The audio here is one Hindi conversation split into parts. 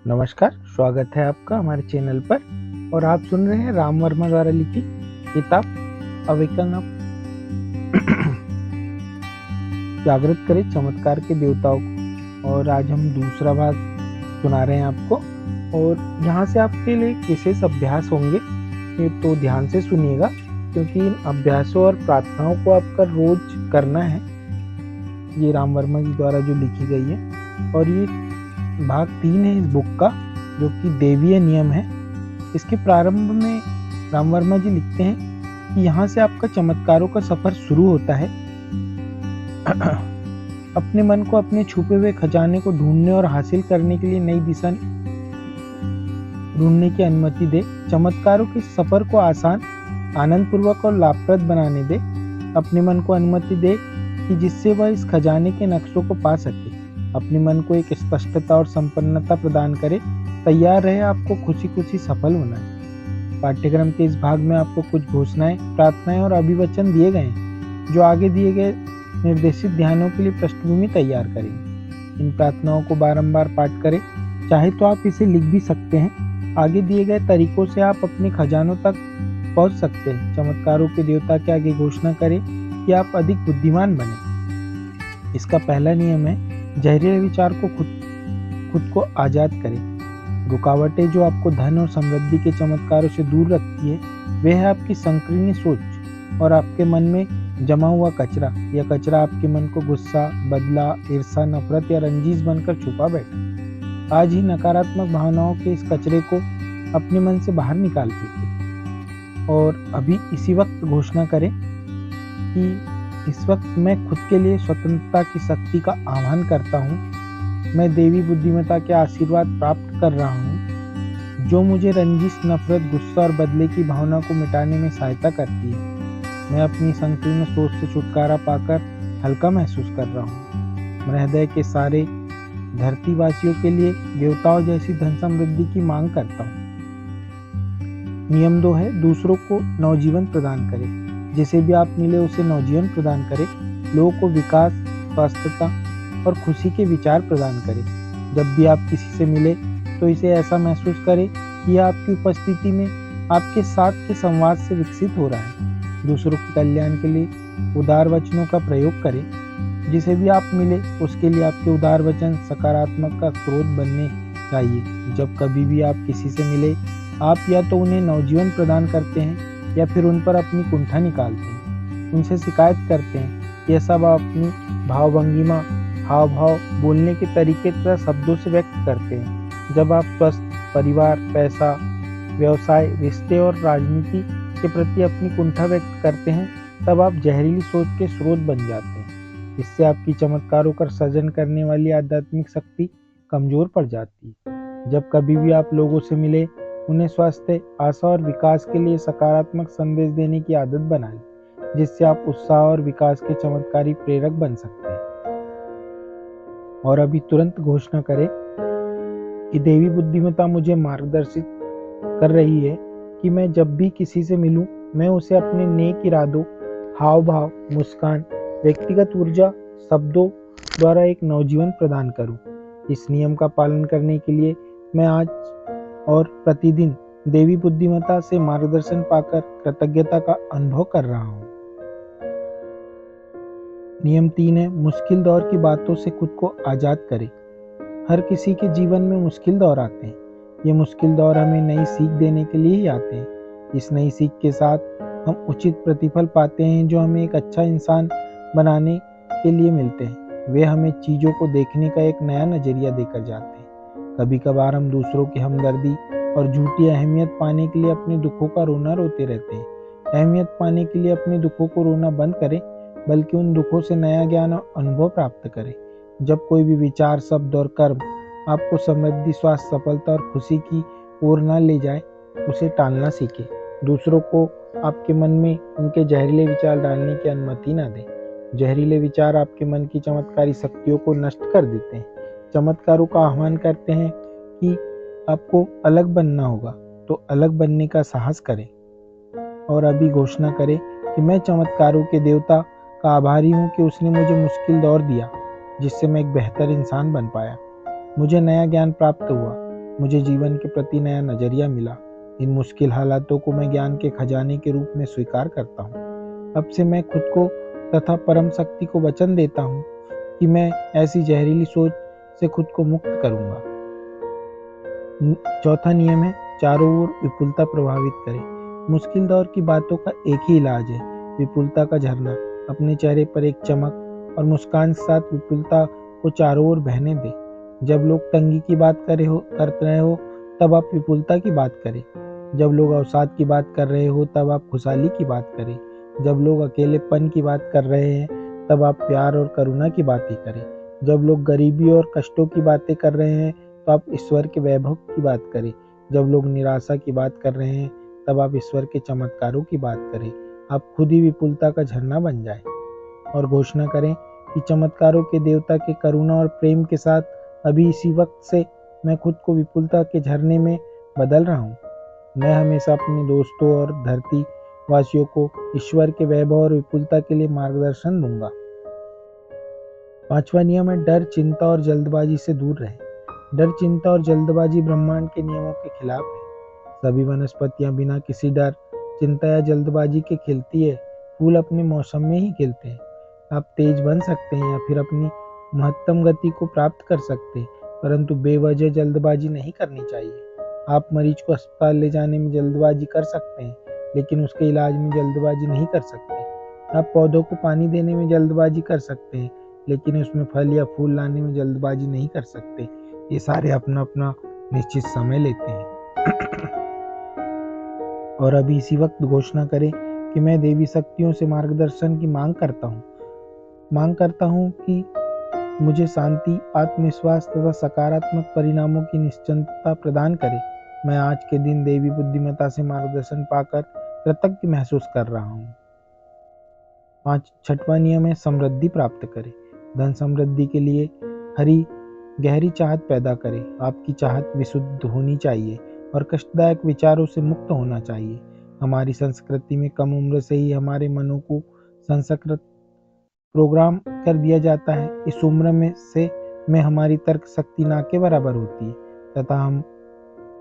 नमस्कार, स्वागत है आपका हमारे चैनल पर। और आप सुन रहे हैं राम वर्मा द्वारा लिखी किताब अवेकन ऑफ जागृत करे चमत्कार के देवताओं को। और आज हम दूसरा भाग सुना रहे हैं आपको, और यहाँ से आपके लिए विशेष अभ्यास होंगे, तो ध्यान से सुनिएगा, क्योंकि इन अभ्यासों और प्रार्थनाओं को आपका रोज करना है। ये राम वर्मा जी द्वारा जो लिखी गई है, और ये भाग 3 है इस बुक का, जो कि देवीय नियम है। इसके प्रारंभ में राम वर्मा जी लिखते हैं कि यहाँ से आपका चमत्कारों का सफर शुरू होता है। अपने मन को अपने छुपे हुए खजाने को ढूंढने और हासिल करने के लिए नई दिशा ढूंढने की अनुमति दे। चमत्कारों के सफर को आसान, आनंदपूर्वक और लाभप्रद बनाने दे। अपने मन को अनुमति दे कि जिससे वह इस खजाने के नक्शों को पा सके। अपने मन को एक स्पष्टता और संपन्नता प्रदान करे। तैयार रहे आपको खुशी खुशी सफल होना है। पाठ्यक्रम के इस भाग में आपको कुछ घोषणाएं, प्रार्थनाएं और अभिवचन दिए गए हैं, जो आगे दिए गए निर्देशित ध्यानों के लिए पृष्ठभूमि तैयार करेंगे। इन प्रार्थनाओं को बारंबार पाठ करें। चाहे तो आप इसे लिख भी सकते हैं। आगे दिए गए तरीकों से आप अपने खजानों तक पहुंच सकते हैं। चमत्कारों के देवता के आगे घोषणा करें कि आप अधिक बुद्धिमान बने। इसका पहला नियम है, जहरीले विचार को खुद को आजाद करें। रुकावटें जो आपको धन और समृद्धि के चमत्कारों से दूर रखती है, वह है आपकी संकीर्ण सोच और आपके मन में जमा हुआ कचरा। यह कचरा आपके मन को गुस्सा, बदला, ईर्ष्या, नफरत या रंजीश बनकर छुपा बैठा। आज ही नकारात्मक भावनाओं के इस कचरे को अपने मन से बाहर निकाल फेंकें। और अभी इसी वक्त घोषणा करें कि इस वक्त मैं खुद के लिए स्वतंत्रता की शक्ति का आह्वान करता हूँ। मैं देवी बुद्धिमत्ता के आशीर्वाद प्राप्त कर रहा हूँ, जो मुझे रंजिश, नफरत, गुस्सा और बदले की भावना को मिटाने में सहायता करती है। मैं अपनी संकीर्ण सोच से छुटकारा पाकर हल्का महसूस कर रहा हूँ। मैं हृदय के सारे धरतीवासियों के लिए देवताओं जैसी धन समृद्धि की मांग करता हूँ। नियम 2 है, दूसरों को नवजीवन प्रदान करें। जिसे भी आप मिले उसे नवजीवन प्रदान करें। लोगों को विकास, स्वास्थ्यता और खुशी के विचार प्रदान करें। जब भी आप किसी से मिले तो इसे ऐसा महसूस करें कि यह आपकी उपस्थिति में आपके साथ के संवाद से विकसित हो रहा है। दूसरों के कल्याण के लिए उदार वचनों का प्रयोग करें। जिसे भी आप मिले उसके लिए आपके उदार वचन सकारात्मक का स्रोत बनने चाहिए। जब कभी भी आप किसी से मिले, आप या तो उन्हें नवजीवन प्रदान करते हैं या फिर उन पर अपनी कुंठा निकालते हैं, उनसे शिकायत करते हैं। यह सब आप अपनी भावभंगिमा, हाव भाव, बोलने के तरीके तथा शब्दों से व्यक्त करते हैं। जब आप स्वस्थ परिवार, पैसा, व्यवसाय, रिश्ते और राजनीति के प्रति अपनी कुंठा व्यक्त करते हैं, तब आप जहरीली सोच के स्रोत बन जाते हैं। इससे आपकी चमत्कारों का सृजन करने वाली आध्यात्मिक शक्ति कमजोर पड़ जाती है। जब कभी भी आप लोगों से मिले, उन्हें स्वास्थ्य, आशा और विकास के लिए सकारात्मक संदेश देने की आदत बनाएं, जिससे आप उत्साह और विकास के चमत्कारी प्रेरक बन सकते हैं। और अभी तुरंत घोषणा करें कि देवी बुद्धिमत्ता मुझे मार्गदर्शित कर रही है कि मैं जब भी किसी से मिलूं, मैं उसे अपने नेक इरादों, हाव भाव, मुस्कान, व्यक्तिगत ऊर्जा, शब्दों द्वारा एक नवजीवन प्रदान करूं। इस नियम का पालन करने के लिए मैं आज और प्रतिदिन देवी बुद्धिमत्ता से मार्गदर्शन पाकर कृतज्ञता का अनुभव कर रहा हूँ। नियम 3 है, मुश्किल दौर की बातों से खुद को आजाद करें। हर किसी के जीवन में मुश्किल दौर आते हैं। ये मुश्किल दौर हमें नई सीख देने के लिए ही आते हैं। इस नई सीख के साथ हम उचित प्रतिफल पाते हैं, जो हमें एक अच्छा इंसान बनाने के लिए मिलते हैं। वे हमें चीज़ों को देखने का एक नया नजरिया देकर जाते हैं। कभी कभार हम दूसरों की हमदर्दी और झूठी अहमियत पाने के लिए अपने दुखों का रोना रोते रहते हैं। अहमियत पाने के लिए अपने दुखों को रोना बंद करें, बल्कि उन दुखों से नया ज्ञान और अनुभव प्राप्त करें। जब कोई भी विचार, शब्द और कर्म आपको समृद्धि, स्वास्थ्य, सफलता और खुशी की ओर न ले जाए, उसे टालना सीखें। दूसरों को आपके मन में उनके जहरीले विचार डालने की अनुमति न दें। जहरीले विचार आपके मन की चमत्कारी शक्तियों को नष्ट कर देते हैं। चमत्कारों का आह्वान करते हैं कि आपको अलग बनना होगा, तो अलग बनने का साहस करें। और अभी घोषणा करें कि मैं चमत्कारों के देवता का आभारी हूँ कि उसने मुझे मुश्किल दौर दिया, जिससे मैं एक बेहतर इंसान बन पाया। मुझे नया ज्ञान प्राप्त हुआ मुझे जीवन के प्रति नया नजरिया मिला। इन मुश्किल हालातों को मैं ज्ञान के खजाने के रूप में स्वीकार करता हूँ। अब से मैं खुद को तथा परम शक्ति को वचन देता हूँ कि मैं ऐसी जहरीली सोच से खुद को मुक्त करूँगा। चौथा नियम है, चारों ओर विपुलता प्रभावित करें। मुश्किल दौर की बातों का एक ही इलाज है, विपुलता का झरना। अपने चेहरे पर एक चमक और मुस्कान के साथ विपुलता को चारों ओर बहने दे। जब लोग तंगी की बात कर रहे हो तब आप विपुलता की बात करें। जब लोग अवसाद की बात कर रहे हो तब आप खुशहाली की बात करें। जब लोग अकेलेपन की बात कर रहे हैं तब आप प्यार और करुणा की बातें करें। जब लोग गरीबी और कष्टों की बातें कर रहे हैं तो आप ईश्वर के वैभव की बात करें। जब लोग निराशा की बात कर रहे हैं तब आप ईश्वर के चमत्कारों की बात करें। आप खुद ही विपुलता का झरना बन जाएं और घोषणा करें कि चमत्कारों के देवता के करुणा और प्रेम के साथ अभी इसी वक्त से मैं खुद को विपुलता के झरने में बदल रहा हूँ। मैं हमेशा अपने दोस्तों और धरती वासियों को ईश्वर के वैभव और विपुलता के लिए मार्गदर्शन दूंगा। पांचवा नियम है, डर, चिंता और जल्दबाजी से दूर रहें। डर, चिंता और जल्दबाजी ब्रह्मांड के नियमों के खिलाफ है। सभी वनस्पतियां बिना किसी डर, चिंता या जल्दबाजी के खिलती है। फूल अपने मौसम में ही खिलते हैं। आप तेज बन सकते हैं या फिर अपनी महत्तम गति को प्राप्त कर सकते हैं, परंतु बेवजह जल्दबाजी नहीं करनी चाहिए। आप मरीज को अस्पताल ले जाने में जल्दबाजी कर सकते हैं, लेकिन उसके इलाज में जल्दबाजी नहीं कर सकते। आप पौधों को पानी देने में जल्दबाजी कर सकते हैं, लेकिन उसमें फल या फूल लाने में जल्दबाजी नहीं कर सकते। ये सारे अपना अपना निश्चित समय लेते हैं। और अभी इसी वक्त घोषणा करें कि मैं देवी शक्तियों से मार्गदर्शन की मांग करता हूँ कि मुझे शांति, आत्मविश्वास तथा सकारात्मक परिणामों की निश्चिंतता प्रदान करे। मैं आज के दिन देवी बुद्धिमत्ता से मार्गदर्शन पाकर कृतज्ञ महसूस कर रहा हूँ। छठवां नियम है, समृद्धि प्राप्त करें। धन समृद्धि के लिए गहरी चाहत पैदा करें। आपकी चाहत विशुद्ध होनी चाहिए और कष्टदायक विचारों से मुक्त होना चाहिए। हमारी संस्कृति में कम उम्र से ही हमारे मनों को संस्कृत प्रोग्राम कर दिया जाता है। इस उम्र में हमारी तर्क शक्ति ना के बराबर होती है तथा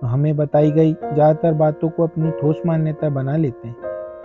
हमें बताई गई ज़्यादातर बातों को अपनी ठोस मान्यता बना लेते हैं।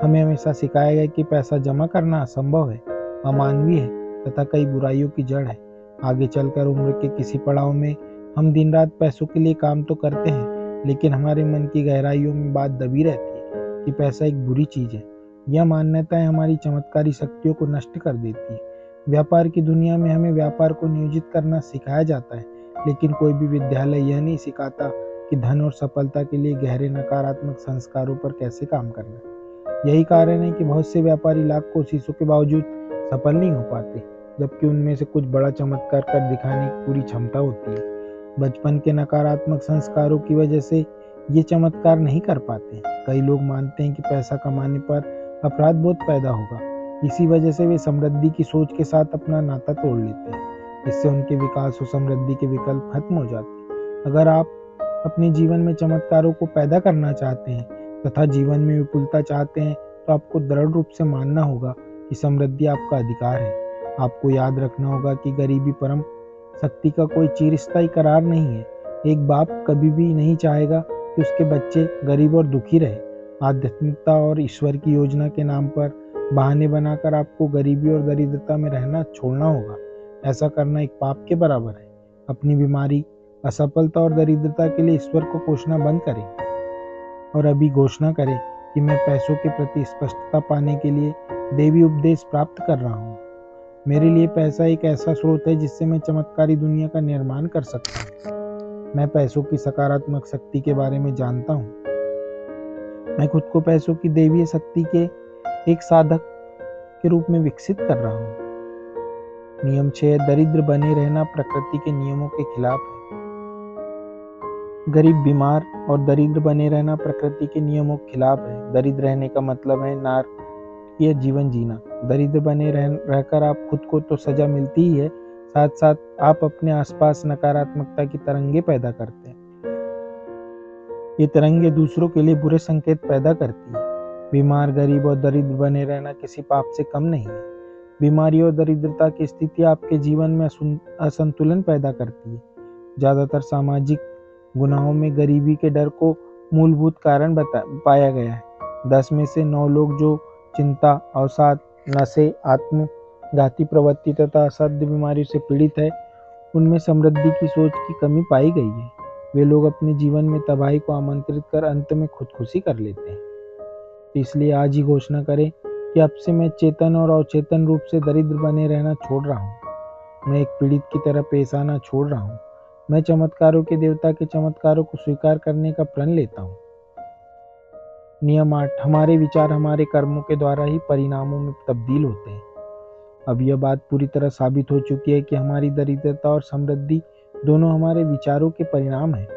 हमें हमेशा सिखाया गया कि पैसा जमा करना असंभव है, अमानवीय है तथा कई बुराइयों की जड़ है। आगे चलकर उम्र के किसी पड़ाव में हम दिन रात पैसों के लिए काम तो करते हैं, लेकिन हमारे मन की गहराइयों में बात दबी रहती है कि पैसा एक बुरी चीज़ है। यह मान्यताएं हमारी चमत्कारी शक्तियों को नष्ट कर देती है। व्यापार की दुनिया में हमें व्यापार को नियोजित करना सिखाया जाता है, लेकिन कोई भी विद्यालय यह नहीं सिखाता कि धन और सफलता के लिए गहरे नकारात्मक संस्कारों पर कैसे काम करना है। यही कारण है कि बहुत से व्यापारी लाख कोशिशों के बावजूद सफल नहीं हो पाते, जबकि उनमें से कुछ बड़ा चमत्कार कर दिखाने की पूरी क्षमता होती है। बचपन के नकारात्मक संस्कारों की वजह से ये चमत्कार नहीं कर पाते। कई लोग मानते हैं कि पैसा कमाने पर अपराध बोध पैदा होगा। इसी वजह से वे समृद्धि की सोच के साथ अपना नाता तोड़ लेते हैं। इससे उनके विकास और समृद्धि के विकल्प खत्म हो जाते हैं। अगर आप अपने जीवन में चमत्कारों को पैदा करना चाहते हैं तथा जीवन में विपुलता चाहते हैं, तो आपको दृढ़ रूप से मानना होगा कि समृद्धि आपका अधिकार है। आपको याद रखना होगा कि गरीबी परम शक्ति का कोई चिरस्थायी करार नहीं है। एक बाप कभी भी नहीं चाहेगा कि उसके बच्चे गरीब और दुखी रहे। आध्यात्मिकता और ईश्वर की योजना के नाम पर बहाने बनाकर आपको गरीबी और दरिद्रता में रहना छोड़ना होगा। ऐसा करना एक पाप के बराबर है। अपनी बीमारी, असफलता और दरिद्रता के लिए ईश्वर को कोसना बंद करें और अभी घोषणा करें कि मैं पैसों के प्रति स्पष्टता पाने के लिए देवी उपदेश प्राप्त कर रहा हूँ। मेरे लिए पैसा एक ऐसा स्रोत है जिससे मैं चमत्कारी दुनिया का निर्माण कर सकता हूँ। मैं पैसों की सकारात्मक शक्ति के बारे में जानता हूँ। मैं खुद को पैसों की दैवीय शक्ति के एक साधक के रूप में विकसित कर रहा हूँ। नियम 6, दरिद्र बने रहना प्रकृति के नियमों के खिलाफ है। गरीब, बीमार और दरिद्र बने रहना प्रकृति के नियमों के खिलाफ है। दरिद्र रहने का मतलब है नारकीय जीवन जीना। दरिद्र बने रहकर आप खुद को तो सजा मिलती ही है, साथ साथ आप अपने आसपास नकारात्मकता की तरंगे पैदा करते हैं। ये तरंगे दूसरों के लिए बुरे संकेत पैदा करती है। बीमार, गरीब और दरिद्र बने रहना किसी पाप से कम नहीं है। बीमारी और दरिद्रता की स्थिति आपके जीवन में असंतुलन पैदा करती है। ज़्यादातर सामाजिक गुनाहों में गरीबी के डर को मूलभूत कारण पाया गया है। 10 में से 9 लोग जो चिंता, अवसाद, नशे, आत्मघाती प्रवृत्ति तथा असाध्य बीमारियों से पीड़ित है, उनमें समृद्धि की सोच की कमी पाई गई है। वे लोग अपने जीवन में तबाही को आमंत्रित कर अंत में खुदकुशी कर लेते हैं। इसलिए आज ही घोषणा करें कि अब से मैं चेतन और अवचेतन रूप से दरिद्र बने रहना छोड़ रहा हूँ। मैं एक पीड़ित की तरह पेश आना छोड़ रहा हूँ। मैं चमत्कारों के देवता के चमत्कारों को स्वीकार करने का प्रण लेता हूँ। नियम 8, हमारे विचार हमारे कर्मों के द्वारा ही परिणामों में तब्दील होते हैं। अब यह बात पूरी तरह साबित हो चुकी है कि हमारी दरिद्रता और समृद्धि दोनों हमारे विचारों के परिणाम हैं।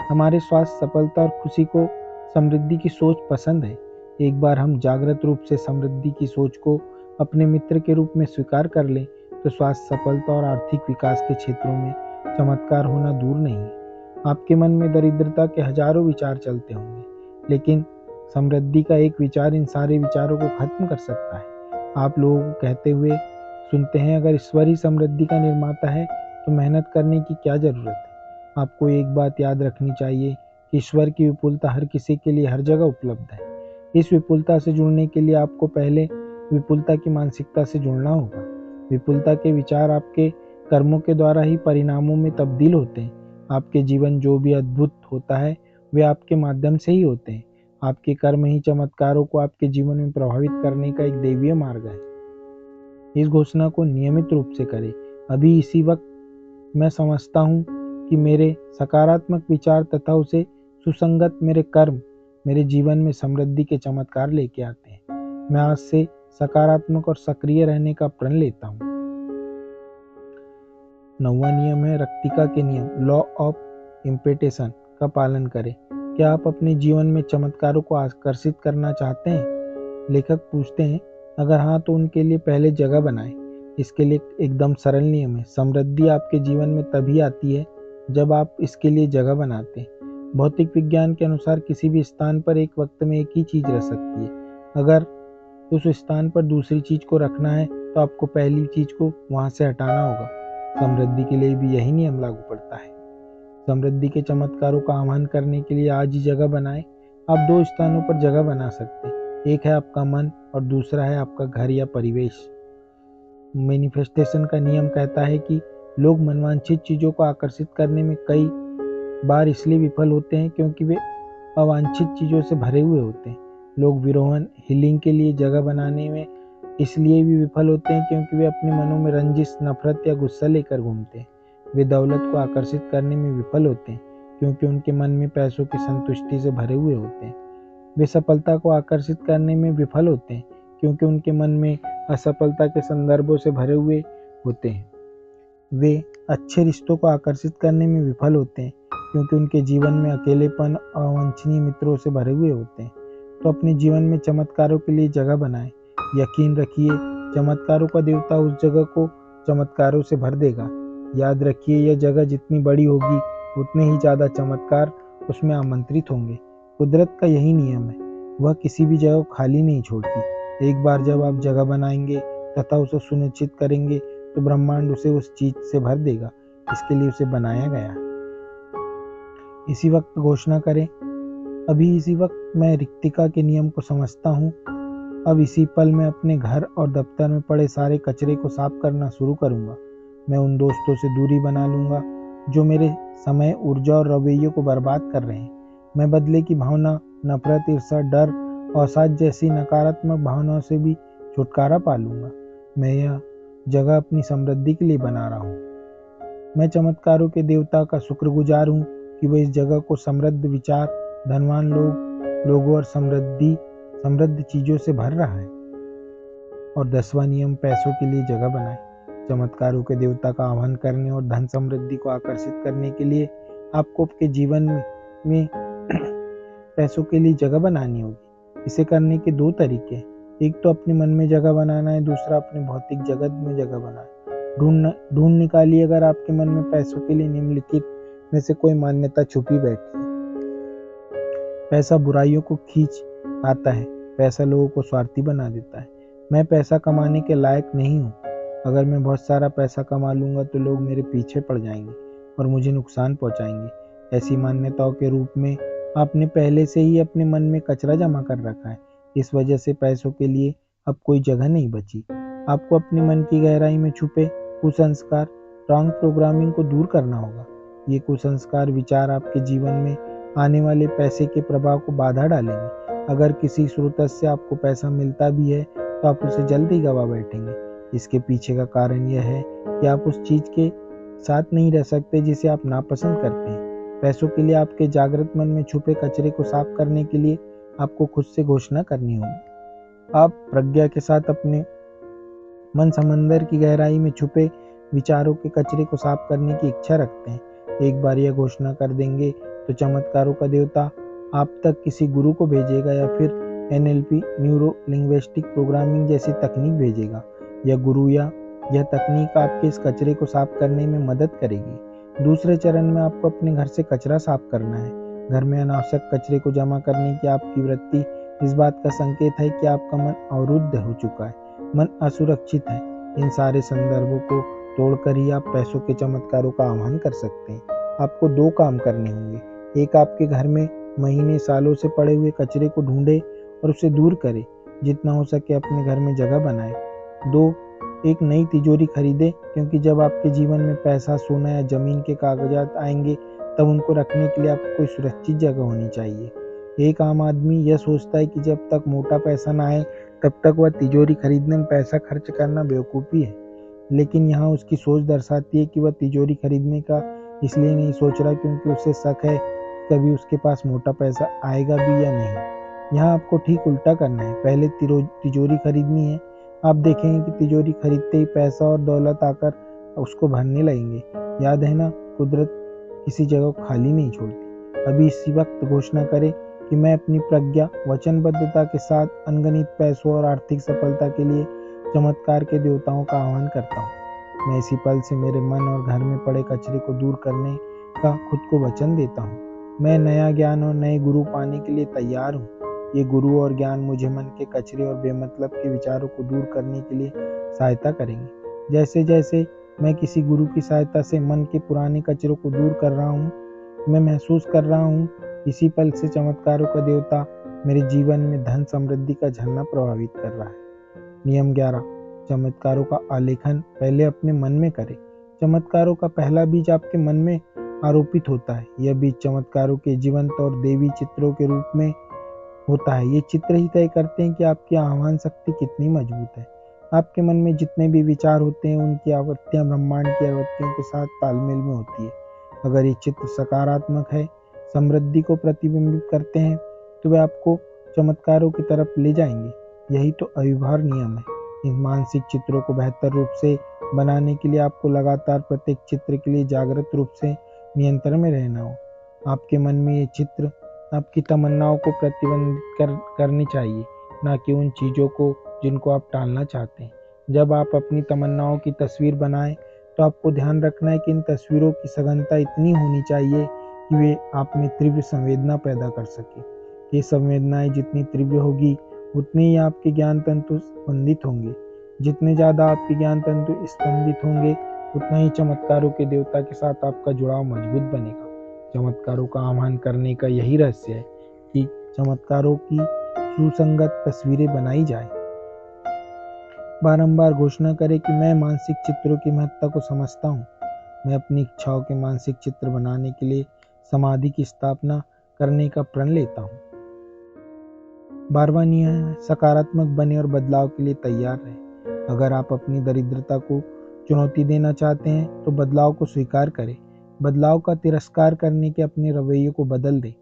हमारे स्वास्थ्य, सफलता और खुशी को समृद्धि की सोच पसंद है। एक बार हम जागृत रूप से समृद्धि की सोच को अपने मित्र के रूप में स्वीकार कर लें तो स्वास्थ्य, सफलता और आर्थिक विकास के क्षेत्रों में चमत्कार होना दूर नहीं है। आपके मन में दरिद्रता के हजारों विचार चलते होंगे, लेकिन समृद्धि का एक विचार इन सारे विचारों को खत्म कर सकता है। आप लोगों को कहते हुए सुनते हैं, अगर ईश्वर ही समृद्धि का निर्माता है तो मेहनत करने की क्या जरूरत है। आपको एक बात याद रखनी चाहिए कि ईश्वर की विपुलता हर किसी के लिए हर जगह उपलब्ध है। इस विपुलता से जुड़ने के लिए आपको पहले विपुलता की मानसिकता से जुड़ना होगा। विपुलता के विचार आपके कर्मों के द्वारा ही परिणामों में तब्दील होते हैं। आपके जीवन जो भी अद्भुत होता है वे आपके माध्यम से ही होते हैं। आपके कर्म ही चमत्कारों को आपके जीवन में प्रभावित करने का एक दैवीय मार्ग है। इस घोषणा को नियमित रूप से करें। अभी इसी वक्त मैं समझता हूँ कि मेरे सकारात्मक विचार तथा उसे सुसंगत मेरे कर्म मेरे जीवन में समृद्धि के चमत्कार लेके आते हैं। मैं आज से सकारात्मक और सक्रिय रहने का प्रण लेता हूँ। 9वां नियम है रक्तिका के नियम, लॉ ऑफ इम्पिटेशन का पालन करें। क्या आप अपने जीवन में चमत्कारों को आकर्षित करना चाहते हैं? लेखक पूछते हैं, अगर हाँ तो उनके लिए पहले जगह बनाएं। इसके लिए एकदम सरल नियम है। समृद्धि आपके जीवन में तभी आती है जब आप इसके लिए जगह बनाते हैं। भौतिक विज्ञान के अनुसार किसी भी स्थान पर एक वक्त में एक ही चीज रह सकती है। अगर उस स्थान पर दूसरी चीज को रखना है तो आपको पहली चीज को वहां से हटाना होगा। समृद्धि के लिए भी यही नियम लागू पड़ता है। समृद्धि के चमत्कारों का आह्वान करने के लिए आज ही जगह बनाएं। आप 2 स्थानों पर जगह बना सकते हैं। एक है आपका मन और दूसरा है आपका घर या परिवेश। मैनिफेस्टेशन का नियम कहता है कि लोग मनवांछित चीजों को आकर्षित करने में कई बार इसलिए विफल होते हैं क्योंकि वे अवांछित चीजों से भरे हुए होते हैं। लोग विरोहन, हीलिंग के लिए जगह बनाने में इसलिए भी विफल होते हैं क्योंकि वे अपने मनों में रंजिश, नफरत या गुस्सा लेकर घूमते हैं। वे दौलत को आकर्षित करने में विफल होते हैं क्योंकि उनके मन में पैसों की संतुष्टि से भरे हुए होते हैं। वे सफलता को आकर्षित करने में विफल होते हैं क्योंकि उनके मन में असफलता के संदर्भों से भरे हुए होते हैं। वे अच्छे रिश्तों को आकर्षित करने में विफल होते हैं क्योंकि उनके जीवन में अकेलेपन, अवांछनीय मित्रों से भरे हुए होते हैं। तो अपने जीवन में चमत्कारों के लिए जगह बनाएं। यकीन रखिए, चमत्कारों का देवता उस जगह को चमत्कारों से भर देगा। याद रखिए, यह जगह जितनी बड़ी होगी उतने ही ज़्यादा चमत्कार उसमें आमंत्रित होंगे। कुदरत का यही नियम है, वह किसी भी जगह को खाली नहीं छोड़ती। एक बार जब आप जगह बनाएंगे तथा उसे सुनिश्चित करेंगे तो ब्रह्मांड उसे उस चीज से भर देगा। इसके लिए उसे बनाया गया। इसी वक्त घोषणा करें, अभी इसी वक्त मैं रिक्तिका के नियम को समझता हूँ। अब इसी पल मैं अपने घर और दफ्तर में पड़े सारे कचरे को साफ करना शुरू करूँगा। मैं उन दोस्तों से दूरी बना लूँगा जो मेरे समय, ऊर्जा और रवैये को बर्बाद कर रहे हैं। मैं बदले की भावना, नफरत, ईर्ष्या, डर, अवसाद जैसी नकारात्मक भावनाओं से भी छुटकारा पा लूँगा। मैं यह जगह अपनी समृद्धि के लिए बना रहा हूँ। मैं चमत्कारों के देवता का शुक्रगुजार हूँ कि वह इस जगह को समृद्ध विचार, धनवान लोगों और समृद्ध चीजों से भर रहा है। और 10वां नियम, पैसों के लिए जगह बनाएं। चमत्कारों के देवता का आह्वान करने और धन समृद्धि को आकर्षित करने के लिए आपको आपके जीवन में पैसों के लिए जगह बनानी होगी। इसे करने के 2 तरीके हैं। एक तो अपने मन में जगह बनाना है, दूसरा अपने भौतिक जगत में जगह बनाना। ढूंढ निकालिए अगर आपके मन में पैसों के लिए निम्नलिखित में से कोई मान्यता छुपी बैठी है। पैसा बुराइयों को खींच आता है। पैसा लोगों को स्वार्थी बना देता है। मैं पैसा कमाने के लायक नहीं हूँ। अगर मैं बहुत सारा पैसा कमा लूंगा तो लोग मेरे पीछे पड़ जाएंगे और मुझे नुकसान पहुंचाएंगे। ऐसी मान्यताओं के रूप में आपने पहले से ही अपने मन में कचरा जमा कर रखा है। इस वजह से पैसों के लिए अब कोई जगह नहीं बची। आपको अपने मन की गहराई में छुपे कुसंस्कार, रॉन्ग प्रोग्रामिंग को दूर करना होगा। ये कुसंस्कार विचार आपके जीवन में आने वाले पैसे के प्रभाव को बाधा डालेंगे। अगर किसी स्रोत से आपको पैसा मिलता भी है तो आप उसे जल्द ही गवा बैठेंगे। इसके पीछे का कारण यह है कि आप उस चीज के साथ नहीं रह सकते जिसे आप नापसंद करते हैं। पैसों के लिए आपके जागृत मन में छुपे कचरे को साफ करने के लिए आपको खुद से घोषणा करनी होगी। आप प्रज्ञा के साथ अपने मन समंदर की गहराई में छुपे विचारों के कचरे को साफ करने की इच्छा रखते हैं। एक बार यह घोषणा कर देंगे तो चमत्कारों का देवता आप तक किसी गुरु को भेजेगा या फिर NLP न्यूरो लिंग्विस्टिक प्रोग्रामिंग जैसी तकनीक भेजेगा। यह गुरु या यह तकनीक आपके इस कचरे को साफ करने में मदद करेगी। दूसरे चरण में आपको अपने घर से कचरा साफ करना है। घर में अनावश्यक कचरे को जमा करने की आपकी वृत्ति इस बात का संकेत है कि आपका मन अवरुद्ध हो चुका है, मन असुरक्षित है। इन सारे संदर्भों को तोड़कर ही आप पैसों के चमत्कारों का आह्वान कर सकते हैं। आपको 2 काम करने होंगे। एक, आपके घर में महीने सालों से पड़े हुए कचरे को ढूंढे और उसे दूर करे। जितना हो सके अपने घर में जगह बनाए। 2, एक नई तिजोरी खरीदे, क्योंकि जब आपके जीवन में पैसा, सोना या जमीन के कागजात आएंगे तब उनको रखने के लिए आपको कोई सुरक्षित जगह होनी चाहिए। एक आम आदमी यह सोचता है कि जब तक मोटा पैसा ना आए तब तक वह तिजोरी खरीदने में पैसा खर्च करना बेवकूफ़ी है। लेकिन यहाँ उसकी सोच दर्शाती है कि वह तिजोरी खरीदने का इसलिए नहीं सोच रहा क्योंकि उसे शक है कि कभी उसके पास मोटा पैसा आएगा भी या नहीं। यहाँ आपको ठीक उल्टा करना है। पहले तिजोरी खरीदनी है। आप देखेंगे कि तिजोरी खरीदते ही पैसा और दौलत आकर उसको भरने लगेंगे। याद है ना, कुदरत किसी जगह को खाली नहीं छोड़ती। अभी इसी वक्त घोषणा करें कि मैं अपनी प्रज्ञा, वचनबद्धता के साथ अनगिनत पैसों और आर्थिक सफलता के लिए चमत्कार के देवताओं का आह्वान करता हूँ। मैं इसी पल से मेरे मन और घर में पड़े कचरे को दूर करने का खुद को वचन देता हूँ। मैं नया ज्ञान और नए गुरु पाने के लिए तैयार हूँ। ये गुरु और ज्ञान मुझे मन के कचरे और बेमतलब के विचारों को दूर करने के लिए सहायता करेंगे। जैसे जैसे मैं किसी गुरु की सहायता से मन के पुराने कचरों को दूर कर रहा हूँ, मैं महसूस कर रहा हूँ इसी पल से चमत्कारों का देवता मेरे जीवन में धन समृद्धि का झरना प्रभावित कर रहा है। नियम 11, चमत्कारों का आलेखन पहले अपने मन में करें। चमत्कारों का पहला बीज आपके मन में आरोपित होता है। यह बीज चमत्कारों के जीवंत और देवी चित्रों के रूप में होता है। ये चित्र ही तय करते हैं कि आपकी आह्वान शक्ति कितनी मजबूत है। आपके मन में जितने भी विचार होते हैं उनकी आवृत्तियां ब्रह्मांड की आवृत्तियों के साथ तालमेल में होती है। अगर ये चित्र सकारात्मक है, समृद्धि को प्रतिबिंबित करते हैं, तो वे आपको चमत्कारों की तरफ ले जाएंगे। यही तो अव्यवहार नियम है। इन मानसिक चित्रों को बेहतर रूप से बनाने के लिए आपको लगातार प्रत्येक चित्र के लिए जागृत रूप से नियंत्रण में रहना हो। आपके मन में ये चित्र आपकी तमन्नाओं को प्रतिबंधित करनी चाहिए, ना कि उन चीज़ों को जिनको आप टालना चाहते हैं। जब आप अपनी तमन्नाओं की तस्वीर बनाएं तो आपको ध्यान रखना है कि इन तस्वीरों की सघनता इतनी होनी चाहिए कि वे आप में तीव्र संवेदना पैदा कर सके। ये संवेदनाएं जितनी तीव्र होगी उतने ही आपके ज्ञान तंतु स्पंदित होंगे। जितने ज़्यादा आपके ज्ञान तंतु स्पंदित होंगे उतना ही चमत्कारों के देवता के साथ आपका जुड़ाव मजबूत बनेगा। चमत्कारों का आह्वान करने का यही रहस्य है कि चमत्कारों की सुसंगत तस्वीरें बनाई जाए। बारंबार घोषणा करें कि मैं मानसिक चित्रों की महत्ता को समझता हूँ। मैं अपनी इच्छाओं के मानसिक चित्र बनाने के लिए समाधि की स्थापना करने का प्रण लेता हूँ। 12वां नियम है, सकारात्मक बने और बदलाव के लिए तैयार रहें। अगर आप अपनी दरिद्रता को चुनौती देना चाहते हैं तो बदलाव को स्वीकार करें। बदलाव का तिरस्कार करने के अपने रवैये को बदल दें।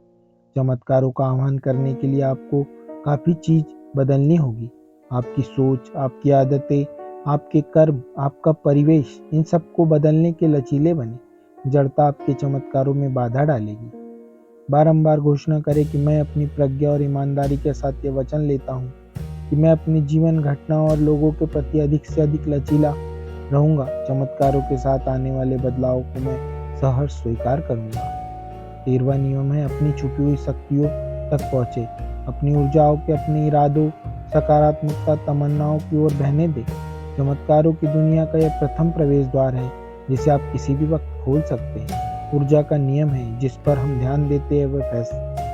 चमत्कारों का आह्वान करने के लिए आपको काफ़ी चीज़ बदलनी होगी। आपकी सोच, आपकी आदतें, आपके कर्म, आपका परिवेश, इन सब को बदलने के लचीले बने। जड़ता आपके चमत्कारों में बाधा डालेगी। बारंबार घोषणा करें कि मैं अपनी प्रज्ञा और ईमानदारी के साथ ये वचन लेता हूँ कि मैं अपने जीवन, घटनाओं और लोगों के प्रति अधिक से अधिक लचीला रहूँगा। चमत्कारों के साथ आने वाले बदलाव को मैं सहर्ष स्वीकार करूँगा। 13वां नियम है, अपनी छुपी हुई शक्तियों तक पहुँचे। अपनी ऊर्जाओं के, अपने इरादों, सकारात्मकता, तमन्नाओं की ओर बहने दें। चमत्कारों की दुनिया का यह प्रथम प्रवेश द्वार है जिसे आप किसी भी वक्त खोल सकते हैं। ऊर्जा का नियम है, जिस पर हम ध्यान देते हैं वह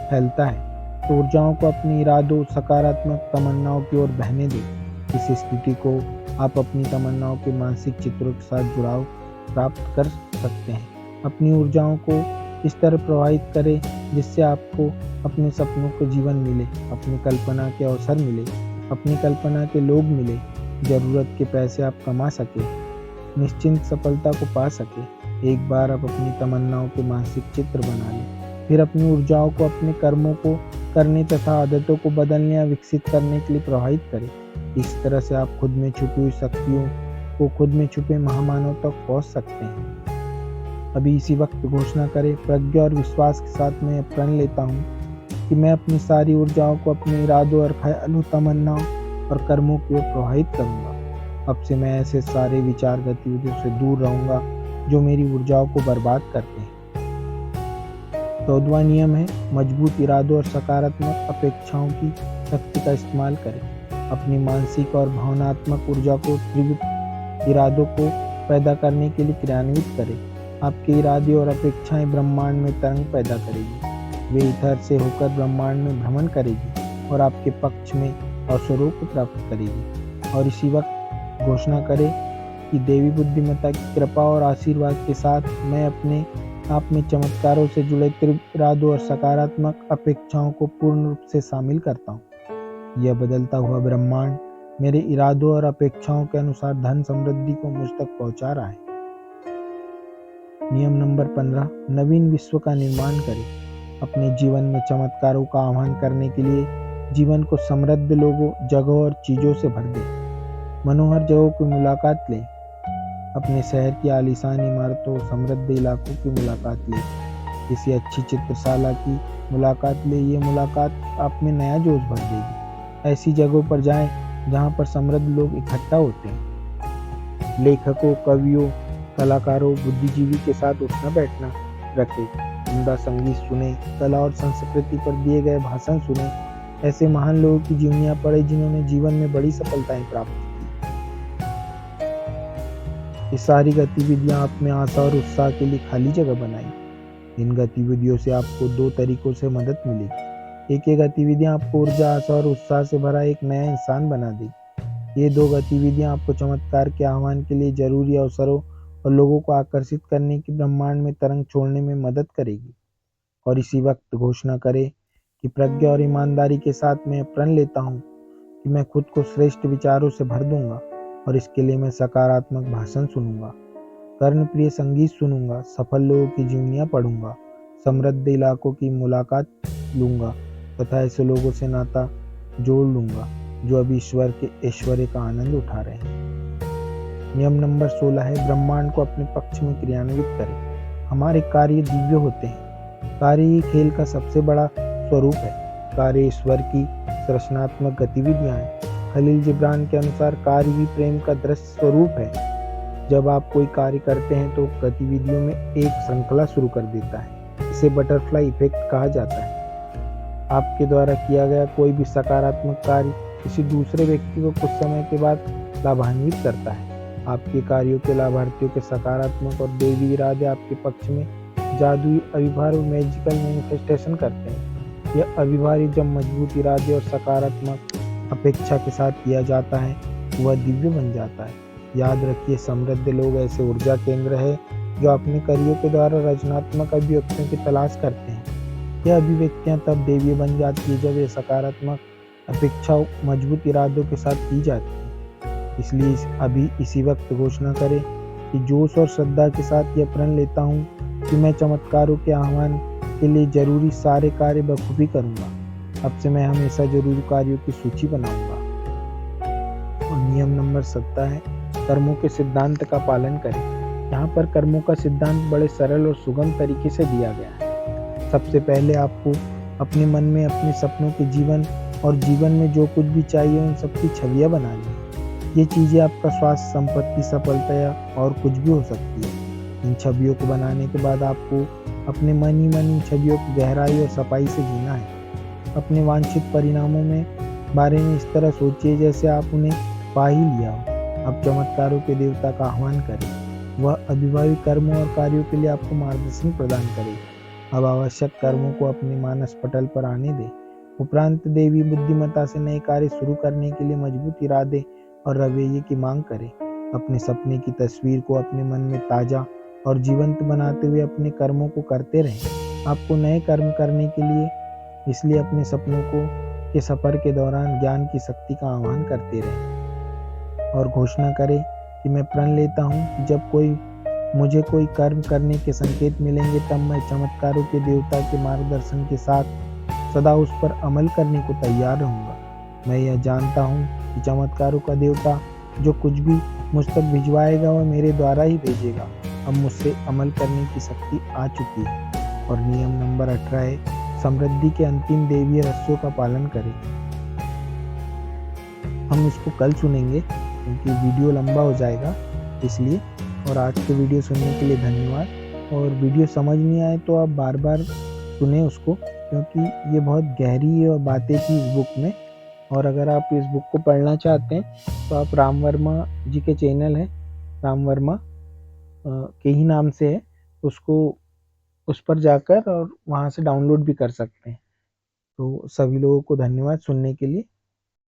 फैलता है। तो ऊर्जाओं को अपने इरादों, सकारात्मक तमन्नाओं की ओर बहने दें। इस स्थिति को आप अपनी तमन्नाओं के मानसिक चित्रों के साथ जुड़ाव प्राप्त कर सकते हैं। अपनी ऊर्जाओं को इस तरह प्रवाहित करें जिससे आपको अपने सपनों को जीवन मिले, अपनी कल्पना के अवसर मिले, अपनी कल्पना के लोग मिले, ज़रूरत के पैसे आप कमा सके, निश्चिंत सफलता को पा सके। एक बार आप अपनी तमन्नाओं के मानसिक चित्र बना लें, फिर अपनी ऊर्जाओं को अपने कर्मों को करने तथा आदतों को बदलने या विकसित करने के लिए प्रवाहित करें। इस तरह से आप खुद में छुपी हुई शक्तियों को खुद में छुपे महामानव तक पहुंच सकते हैं। अभी इसी वक्त घोषणा करें, प्रज्ञा और विश्वास के साथ मैं प्रण लेता हूँ कि मैं अपनी सारी ऊर्जाओं को अपने इरादों और ख्यालों, तमन्नाओं और कर्मों की ओर प्रवाहित करूँगा। अब से मैं ऐसे सारे विचार गतिविधियों से दूर रहूँगा जो मेरी ऊर्जाओं को बर्बाद करते हैं। 14वां नियम है, मजबूत इरादों और सकारात्मक अपेक्षाओं की शक्ति का इस्तेमाल करें। अपनी मानसिक और भावनात्मक ऊर्जा को तीव्र इरादों को पैदा करने के लिए क्रियान्वित करें। आपके इरादे और अपेक्षाएं ब्रह्मांड में तरंग पैदा करेगी। वे इधर से होकर ब्रह्मांड में भ्रमण करेगी और आपके पक्ष में अवसरों को प्राप्त करेगी। और इसी वक्त घोषणा करें कि देवी बुद्धिमत्ता की कृपा और आशीर्वाद के साथ मैं अपने आप में चमत्कारों से जुड़े तीव्र इरादों और सकारात्मक अपेक्षाओं को पूर्ण रूप से शामिल करता हूँ। यह बदलता हुआ ब्रह्मांड मेरे इरादों और अपेक्षाओं के अनुसार धन समृद्धि को मुझ तक पहुँचा रहा है। नियम नंबर 15, नवीन विश्व का निर्माण करें। अपने जीवन में चमत्कारों का आह्वान करने के लिए जीवन को समृद्ध लोगों, जगहों और चीज़ों से भर दें। मनोहर जगहों की मुलाकात लें। अपने शहर की आलीशान इमारतों, समृद्ध इलाकों की मुलाकात लें। किसी अच्छी चित्रशाला की मुलाकात लें। ये मुलाकात आप में नया जोश भर देगी। ऐसी जगहों पर जाएं जहां पर समृद्ध लोग इकट्ठा होते हैं। लेखकों, कवियों, कलाकारों, बुद्धिजीवी के साथ उठना बैठना रखें। उनका संगीत सुने, कला और संस्कृति पर दिए गए भाषण सुने। ऐसे महान लोगों की जीवनियां पढ़े जिन्होंने जीवन में बड़ी सफलताएं प्राप्त की। ये सारी गतिविधियां आप में आशा और उत्साह के लिए खाली जगह बनाई। इन गतिविधियों से आपको 2 तरीकों से मदद मिलेगी। एक ये गतिविधियां आपको ऊर्जा, आशा और उत्साह से भरा एक नया इंसान बना देगी। ये 2 गतिविधियां आपको चमत्कार के आह्वान के लिए जरूरी अवसरों और लोगों को आकर्षित करने की ब्रह्मांड में तरंग छोड़ने में मदद करेगी। और इसी वक्त घोषणा करें कि प्रज्ञा और ईमानदारी के साथ मैं प्रण लेता हूँ कि मैं खुद को श्रेष्ठ विचारों से भर दूंगा और इसके लिए मैं सकारात्मक भाषण सुनूंगा, कर्णप्रिय संगीत सुनूंगा, सफल लोगों की जीवनियां पढ़ूंगा, समृद्ध इलाकों की मुलाकात लूंगा तथा ऐसे लोगों से नाता जोड़ लूंगा जो अभी ईश्वर के ऐश्वर्य का आनंद उठा रहे हैं। नियम नंबर 16 है, ब्रह्मांड को अपने पक्ष में क्रियान्वित करें। हमारे कार्य दिव्य होते हैं। कार्य ही खेल का सबसे बड़ा स्वरूप है। कार्य ईश्वर की रचनात्मक गतिविधियां हैं। खलील जिब्रान के अनुसार कार्य ही प्रेम का दृश्य स्वरूप है। जब आप कोई कार्य करते हैं तो गतिविधियों में एक श्रृंखला शुरू कर देता है। इसे बटरफ्लाई इफेक्ट कहा जाता है। आपके द्वारा किया गया कोई भी सकारात्मक कार्य किसी दूसरे व्यक्ति को कुछ समय के बाद लाभान्वित करता है। आपके कार्यों के लाभार्थियों के सकारात्मक और दैवी इरादे आपके पक्ष में जादुई अभिभार और मैजिकल मैनिफेस्टेशन करते हैं। यह अभिभार जब मजबूत इरादे और सकारात्मक अपेक्षा के साथ किया जाता है वह दिव्य बन जाता है। याद रखिए, समृद्ध लोग ऐसे ऊर्जा केंद्र है जो अपने कार्यों के द्वारा रचनात्मक अभिव्यक्तियों की तलाश करते हैं। यह अभिव्यक्तियां तब देवीय बन जाती है जब ये सकारात्मक अपेक्षा मजबूत इरादों के साथ की जाती है। इसलिए अभी इसी वक्त घोषणा करें कि जोश और श्रद्धा के साथ यह प्रण लेता हूँ कि मैं चमत्कारों के आह्वान के लिए जरूरी सारे कार्य बखूबी करूँगा। अब से मैं हमेशा जरूरी कार्यों की सूची बनाऊंगा। और नियम नंबर 17 है, कर्मों के सिद्धांत का पालन करें। यहाँ पर कर्मों का सिद्धांत बड़े सरल और सुगम तरीके से दिया गया है। सबसे पहले आपको अपने मन में अपने सपनों के जीवन और जीवन में जो कुछ भी चाहिए उन सबकी छवियाँ बनानी। ये चीज़ें आपका स्वास्थ्य, संपत्ति, सफलता या और कुछ भी हो सकती है। इन छवियों को बनाने के बाद आपको अपने मन ही मन इन छवियों की गहराई और सफाई से जीना है। अपने वांछित परिणामों में बारे में इस तरह सोचिए जैसे आप उन्हें पा ही लिया हो। अब चमत्कारों के देवता का आह्वान करें। वह अभिभावी कर्मों और कार्यों के लिए आपको मार्गदर्शन प्रदान करेगी। अब आवश्यक कर्मों को अपने मानस पटल पर आने दें। उपरांत देवी बुद्धिमत्ता से नए कार्य शुरू करने के लिए मजबूत इरादे और रवैये की मांग करें। अपने सपने की तस्वीर को अपने मन में ताजा और जीवंत बनाते हुए अपने कर्मों को करते रहें। आपको नए कर्म करने के लिए इसलिए अपने सपनों को के सफर के दौरान ज्ञान की शक्ति का आह्वान करते रहें और घोषणा करें कि मैं प्रण लेता हूँ कि जब मुझे कोई कर्म करने के संकेत मिलेंगे तब मैं चमत्कारों के देवता के मार्गदर्शन के साथ सदा उस पर अमल करने को तैयार रहूंगा। मैं यह जानता हूँ कि चमत्कारों का देवता जो कुछ भी मुझ तक भिजवाएगा वह मेरे द्वारा ही भेजेगा। अब मुझसे अमल करने की शक्ति आ चुकी है। और नियम नंबर 18 है, समृद्धि के अंतिम देवीय रहस्यों का पालन करें। हम इसको कल सुनेंगे क्योंकि वीडियो लंबा हो जाएगा इसलिए। और आज के वीडियो सुनने के लिए धन्यवाद। और वीडियो समझ नहीं आए तो आप बार बार सुने उसको, क्योंकि ये बहुत गहरी बातें थी इस बुक में। और अगर आप इस बुक को पढ़ना चाहते हैं तो आप राम वर्मा जी के चैनल है, राम वर्मा के ही नाम से है, उसको उस पर जाकर और वहाँ से डाउनलोड भी कर सकते हैं। तो सभी लोगों को धन्यवाद सुनने के लिए।